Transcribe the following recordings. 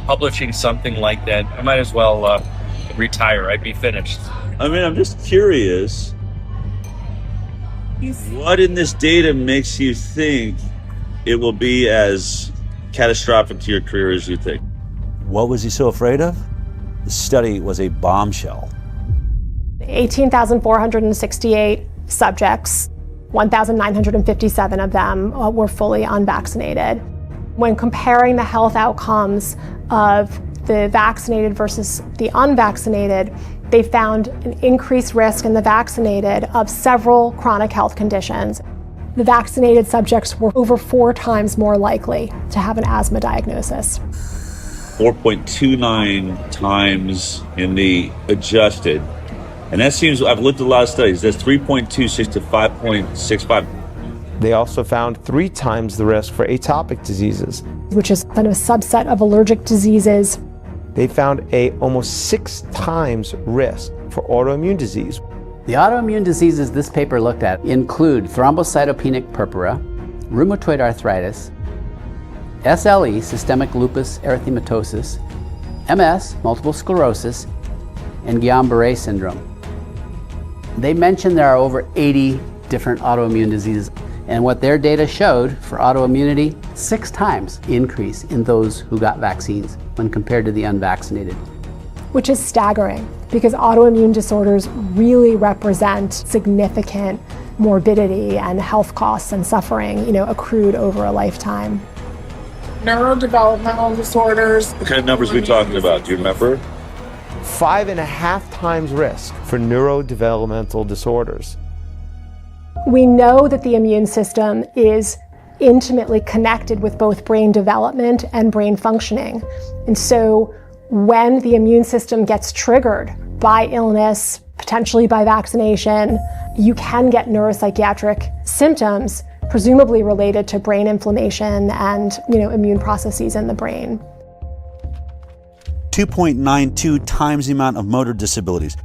publishing something like that, I might as well retire. I'd be finished. I mean, I'm just curious, what in this data makes you think it will be as catastrophic to your career as you think? What was he so afraid of? The study was a bombshell. 18,468 subjects, 1,957 of them were fully unvaccinated. When comparing the health outcomes of the vaccinated versus the unvaccinated, they found an increased risk in the vaccinated of several chronic health conditions. The vaccinated subjects were over 4 times more likely to have an asthma diagnosis. 4.29 times in the adjusted. And that seems, I've looked at a lot of studies, that's 3.26 to 5.65. They also found 3 times the risk for atopic diseases, which is kind of a subset of allergic diseases. They found almost 6 times risk for autoimmune disease. The autoimmune diseases this paper looked at include thrombocytopenic purpura, rheumatoid arthritis, SLE, systemic lupus erythematosus, MS, multiple sclerosis, and Guillain-Barré syndrome. They mentioned there are over 80 different autoimmune diseases, and what their data showed for autoimmunity, 6 times increase in those who got vaccines when compared to the unvaccinated. Which is staggering, because autoimmune disorders really represent significant morbidity and health costs and suffering, accrued over a lifetime. Neurodevelopmental disorders. What kind of numbers are we talking about? Do you remember? 5.5 times risk for neurodevelopmental disorders. We know that the immune system is intimately connected with both brain development and brain functioning. And so when the immune system gets triggered by illness, potentially by vaccination, you can get neuropsychiatric symptoms, presumably related to brain inflammation and immune processes in the brain. 2.92 times the amount of motor disabilities,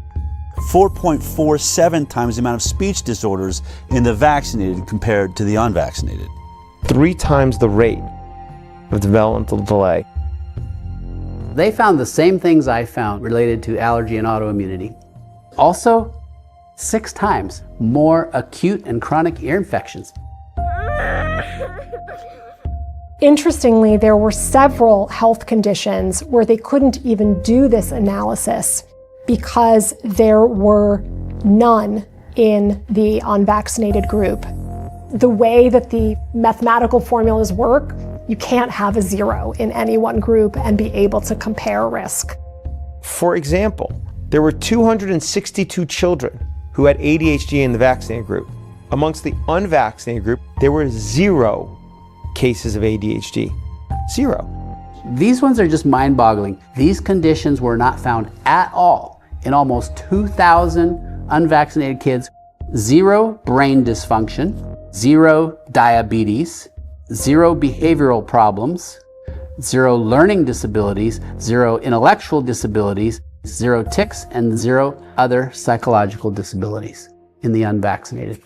4.47 times the amount of speech disorders in the vaccinated compared to the unvaccinated. 3 times the rate of developmental delay. They found the same things I found related to allergy and autoimmunity. Also, 6 times more acute and chronic ear infections. Interestingly, there were several health conditions where they couldn't even do this analysis because there were none in the unvaccinated group. The way that the mathematical formulas work, you can't have a 0 in any one group and be able to compare risk. For example, there were 262 children who had ADHD in the vaccinated group. Amongst the unvaccinated group, there were 0 cases of ADHD. 0. These ones are just mind-boggling. These conditions were not found at all in almost 2,000 unvaccinated kids. 0 brain dysfunction, 0 diabetes, 0 behavioral problems, 0 learning disabilities, 0 intellectual disabilities, 0 tics, and 0 other psychological disabilities in the unvaccinated.